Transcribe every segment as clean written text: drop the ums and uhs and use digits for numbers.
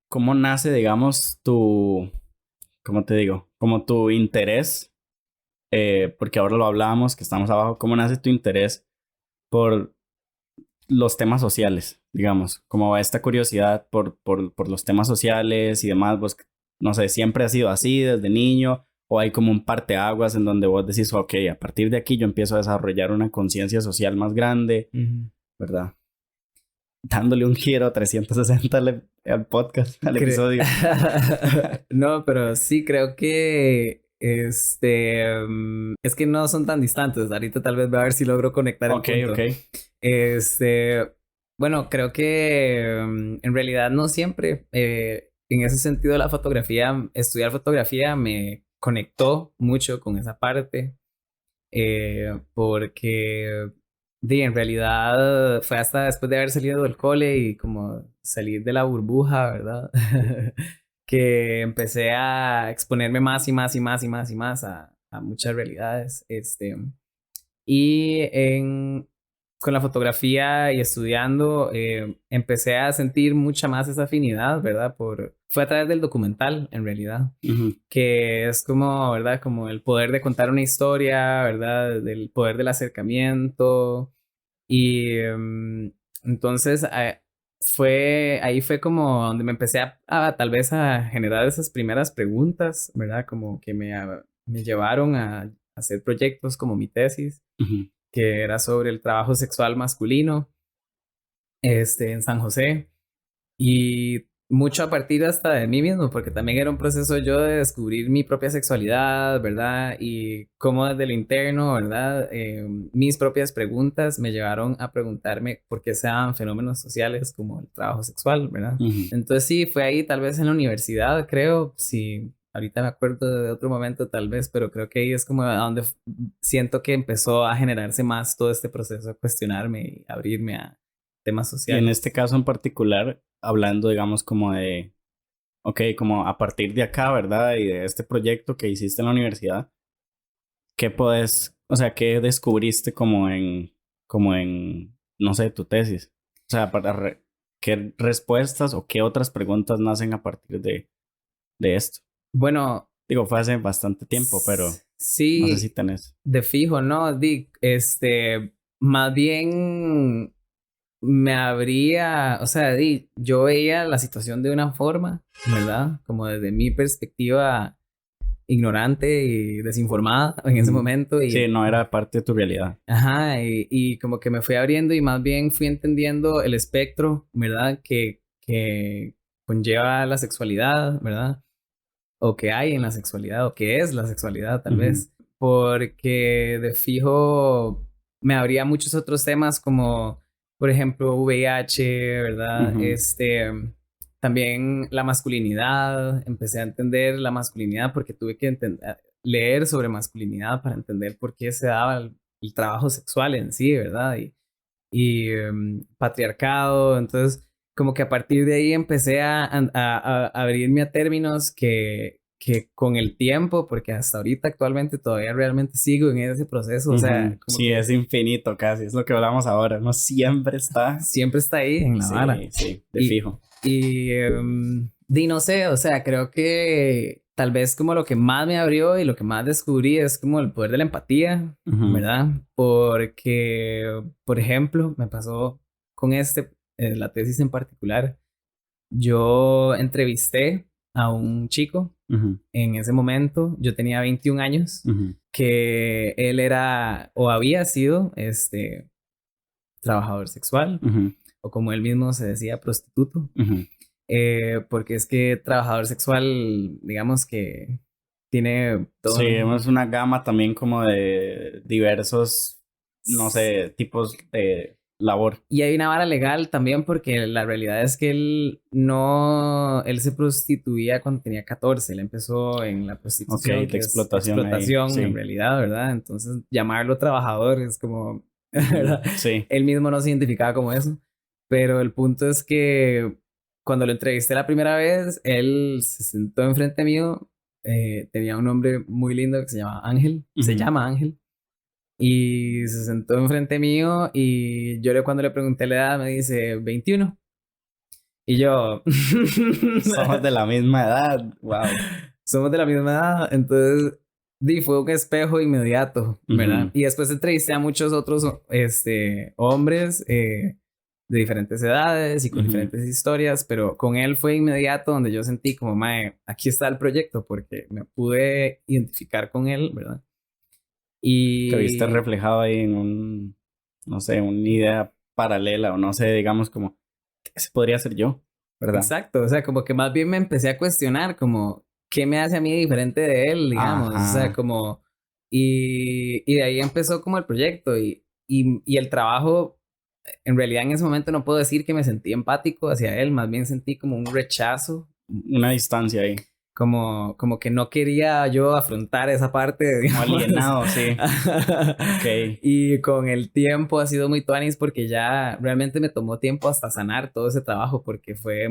¿Cómo nace, digamos, ¿cómo te digo? Como tu interés, porque ahora lo hablábamos, que estamos abajo, ¿cómo nace tu interés por los temas sociales, digamos? Como esta curiosidad por los temas sociales y demás, vos, no sé, ¿siempre ha sido así desde niño? ¿O hay como un parteaguas en donde vos decís, ok, a partir de aquí yo empiezo a desarrollar una conciencia social más grande, Ujú. ¿verdad? Dándole un giro 360 al podcast, al Cre- episodio. No, pero sí creo que es que no son tan distantes. Ahorita tal vez voy a ver si logro conectar el Ok, ok. punto. Este, bueno, creo que en realidad no siempre. En ese sentido, la fotografía, estudiar fotografía me conectó mucho con esa parte. Porque en realidad fue hasta después de haber salido del cole y como salir de la burbuja, ¿verdad? Que empecé a exponerme más y más y más y más y más a muchas realidades. Y con la fotografía y estudiando, empecé a sentir mucha más esa afinidad, ¿verdad? Fue a través del documental, en realidad, Ujú. que es como, ¿verdad? Como el poder de contar una historia, ¿verdad? Del poder del acercamiento. Y entonces ahí fue como donde me empecé a tal vez a generar esas primeras preguntas, ¿verdad? Como que me llevaron a hacer proyectos como mi tesis, Ujú. que era sobre el trabajo sexual masculino, en San José. Y mucho a partir hasta de mí mismo, porque también era un proceso yo de descubrir mi propia sexualidad, ¿verdad? Y cómo desde lo interno, ¿verdad? Mis propias preguntas me llevaron a preguntarme por qué se dan fenómenos sociales como el trabajo sexual, ¿verdad? Ujú. Entonces sí, fue ahí tal vez en la universidad, creo, sí. Ahorita me acuerdo de otro momento tal vez, pero creo que ahí es como a donde siento que empezó a generarse más todo este proceso de cuestionarme y abrirme a temas Y en este sociales. caso en particular, hablando, digamos, como de, ok, como a partir de acá, ¿verdad? Y de este proyecto que hiciste en la universidad, ¿qué podés, o sea, qué descubriste como en, no sé, tu tesis? O sea, ¿qué respuestas o qué otras preguntas nacen a partir de esto? Bueno, Digo, fue hace bastante tiempo, pero no sé si sí, tenés. de fijo, ¿no? Más bien me habría, o sea, yo veía la situación de una forma, ¿verdad? Como desde mi perspectiva ignorante y desinformada en ese Ujú. momento Sí, no era parte de tu realidad. ajá, y como que me fui abriendo y más bien fui entendiendo el espectro, ¿verdad? Que conlleva la sexualidad, ¿verdad? O que hay en la sexualidad, o que es la sexualidad, tal Ujú. vez. Porque de fijo me habría muchos otros temas como, por ejemplo, VIH, ¿verdad? Ujú. También la masculinidad. Empecé a entender la masculinidad porque tuve que leer sobre masculinidad para entender por qué se daba el trabajo sexual en sí, ¿verdad? Y patriarcado. Entonces, como que a partir de ahí empecé a abrirme a términos que con el tiempo, porque hasta ahorita actualmente todavía realmente sigo en ese proceso, o sea, Ujú. como Sí, que es infinito casi, es lo que hablamos ahora, no siempre está. siempre está ahí en la vara. Sí, sí, de Y, fijo. y no sé, o sea, creo que tal vez como lo que más me abrió y lo que más descubrí es como el poder de la empatía, Ujú. ¿verdad? Porque, por ejemplo, me pasó con la tesis en particular, yo entrevisté a un chico Ujú. en ese momento, yo tenía 21 años, Ujú. que él era o había sido trabajador sexual Ujú. o como él mismo se decía, prostituto, Ujú. porque es que trabajador sexual, digamos que tiene Sí, todo. es una gama también como de diversos, no sé, tipos de labor. Y hay una vara legal también porque la realidad es que él se prostituía cuando tenía 14, él empezó en la Ok, prostitución, de que es explotación ahí, explotación en sí. realidad, ¿verdad? Entonces llamarlo trabajador es como, Ujú. ¿verdad? Sí. Él mismo no se identificaba como eso, pero el punto es que cuando lo entrevisté la primera vez, él se sentó enfrente mío, tenía un nombre muy lindo que se llama Ángel, se Ujú. llama Ángel. Y se sentó enfrente mío y yo cuando le pregunté la edad me dice 21. Y yo... Somos de la misma edad. Wow. Somos de la misma edad, entonces fue un espejo inmediato, ¿verdad? Ujú. Y después entrevisté a muchos otros hombres de diferentes edades y con Ujú. diferentes historias, pero con él fue inmediato donde yo sentí como, mae, aquí está el proyecto, porque me pude identificar con él, ¿verdad? Te viste Y reflejado ahí en un, no sé, una idea paralela o no sé, digamos como, ese podría ser yo, ¿verdad? exacto, o sea, como que más bien me empecé a cuestionar como, ¿qué me hace a mí diferente de él, digamos? O sea, Ajá. como, y de ahí empezó como el proyecto y el trabajo, en realidad en ese momento no puedo decir que me sentí empático hacia él, más bien sentí como un rechazo, Una distancia ahí. como que no quería yo afrontar esa parte, Como digamos. alienado, sí. Ok. Y con el tiempo ha sido muy tuanis porque ya realmente me tomó tiempo hasta sanar todo ese trabajo porque fue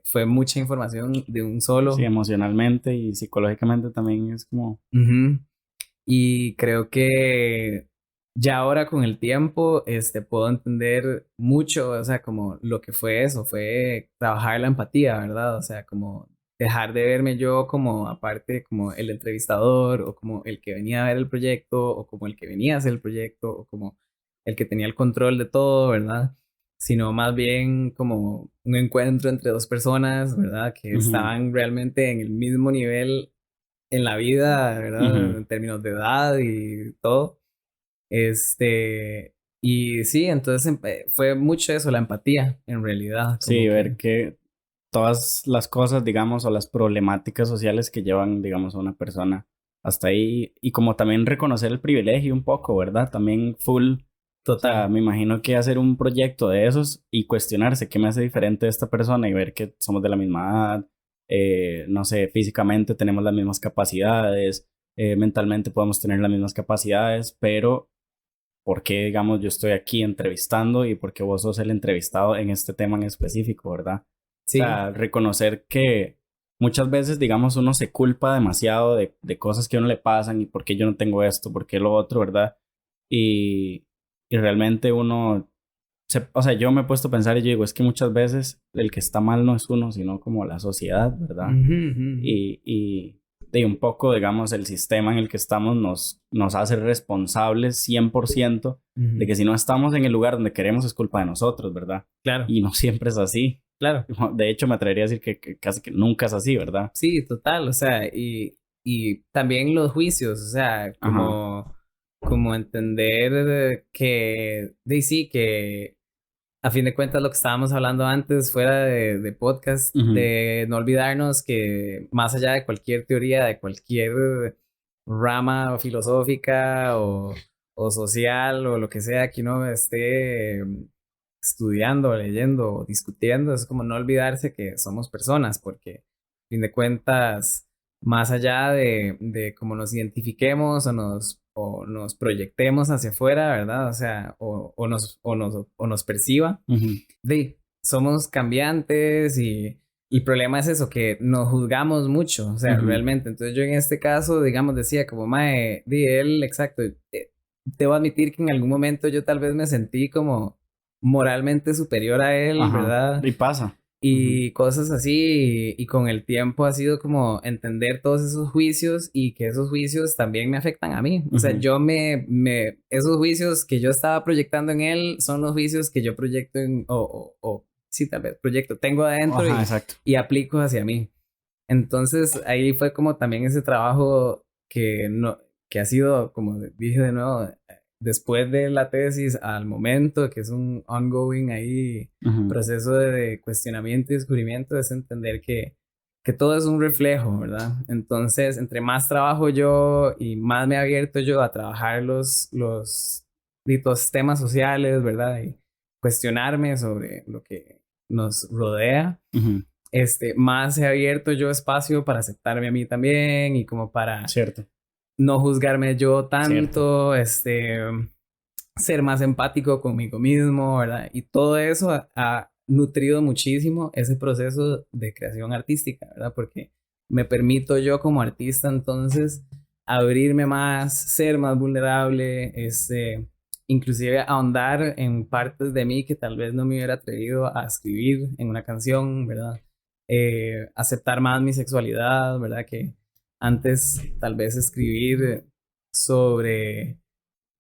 fue mucha información de un Sí, solo. emocionalmente y psicológicamente también es como... Ujú. Y creo que ya ahora con el tiempo, puedo entender mucho, o sea, como lo que fue eso, fue trabajar la empatía, ¿verdad? O sea, como dejar de verme yo como aparte, como el entrevistador, o como el que venía a ver el proyecto, o como el que venía a hacer el proyecto, o como el que tenía el control de todo, ¿verdad? Sino más bien como un encuentro entre dos personas, ¿verdad? Que Ujú. estaban realmente en el mismo nivel en la vida, ¿verdad? Ujú. En términos de edad y todo. Y sí, entonces fue mucho eso, la empatía, en realidad, Sí, como ver que... que todas las cosas, digamos, o las problemáticas sociales que llevan, digamos, a una persona hasta ahí y como también reconocer el privilegio un poco, ¿verdad? También full, o sea, Total. me imagino que hacer un proyecto de esos y cuestionarse qué me hace diferente de esta persona y ver que somos de la misma edad, no sé, físicamente tenemos las mismas capacidades, mentalmente podemos tener las mismas capacidades, pero ¿por qué, digamos, yo estoy aquí entrevistando y por qué vos sos el entrevistado en este tema en específico, ¿verdad? O Sí, sea, reconocer que muchas veces, digamos, uno se culpa demasiado de cosas que a uno le pasan y por qué yo no tengo esto, por qué lo otro, ¿verdad? Y, y realmente uno, o sea, yo me he puesto a pensar y yo digo, es que muchas veces el que está mal no es uno, sino como la sociedad, ¿verdad? ujú, ujú, ujú. Y de un poco, digamos, el sistema en el que estamos nos hace responsables 100% de Ujú. que si no estamos en el lugar donde queremos es culpa de nosotros, ¿verdad? Claro, Y no siempre es así. claro. De hecho, me atrevería a decir que casi que nunca es así, ¿verdad? Sí, total, o sea, y también los juicios, o sea, Ajá. como entender que, sí, que a fin de cuentas lo que estábamos hablando antes fuera de podcast, Ujú. de no olvidarnos que más allá de cualquier teoría, de cualquier rama filosófica o social o lo que sea que uno esté estudiando, leyendo o discutiendo, es como no olvidarse que somos personas, porque a fin de cuentas, más allá de cómo nos identifiquemos o nos proyectemos hacia afuera, ¿verdad? O sea, o nos perciba, Ujú. somos cambiantes y el problema es eso, que nos juzgamos mucho, o sea, Ujú. realmente. Entonces yo en este caso, digamos, decía como, mae, él, exacto, debo admitir que en algún momento yo tal vez me sentí como moralmente superior a él, Ajá. ¿verdad? Y pasa. Ujú. Y cosas así, y con el tiempo ha sido como entender todos esos juicios y que esos juicios también me afectan a mí. O sea, Ujú. esos juicios que yo estaba proyectando en él son los juicios que yo proyecto sí, tal vez proyecto, tengo adentro Ajá, exacto. y aplico hacia mí. Entonces ahí fue como también ese trabajo que no, que ha sido, como dije de nuevo, después de la tesis al momento, que es un ongoing ahí Ujú. proceso de cuestionamiento y descubrimiento, es entender que todo es un reflejo, ¿verdad? Entonces, entre más trabajo yo y más me he abierto yo a trabajar los temas sociales, ¿verdad? Y cuestionarme sobre lo que nos rodea, Ujú. más he abierto yo espacio para aceptarme a mí también y como para Cierto. no juzgarme yo Cierto. tanto, ser más empático conmigo mismo, ¿verdad? Y todo eso ha nutrido muchísimo ese proceso de creación artística, ¿verdad? Porque me permito yo como artista entonces abrirme más, ser más vulnerable, inclusive ahondar en partes de mí que tal vez no me hubiera atrevido a escribir en una canción, ¿verdad? Aceptar más mi sexualidad, ¿verdad? Que antes tal vez escribir sobre,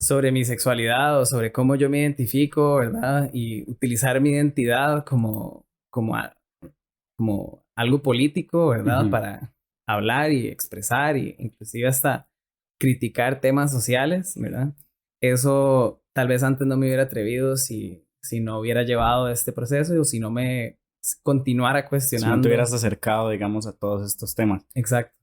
sobre mi sexualidad o sobre cómo yo me identifico, ¿verdad? Y utilizar mi identidad como algo político, ¿verdad? Ujú. Para hablar y expresar y inclusive hasta criticar temas sociales, ¿verdad? Eso tal vez antes no me hubiera atrevido si no hubiera llevado este proceso o si no me continuara Si no te hubieras cuestionando. acercado, digamos, a todos estos temas. Exacto.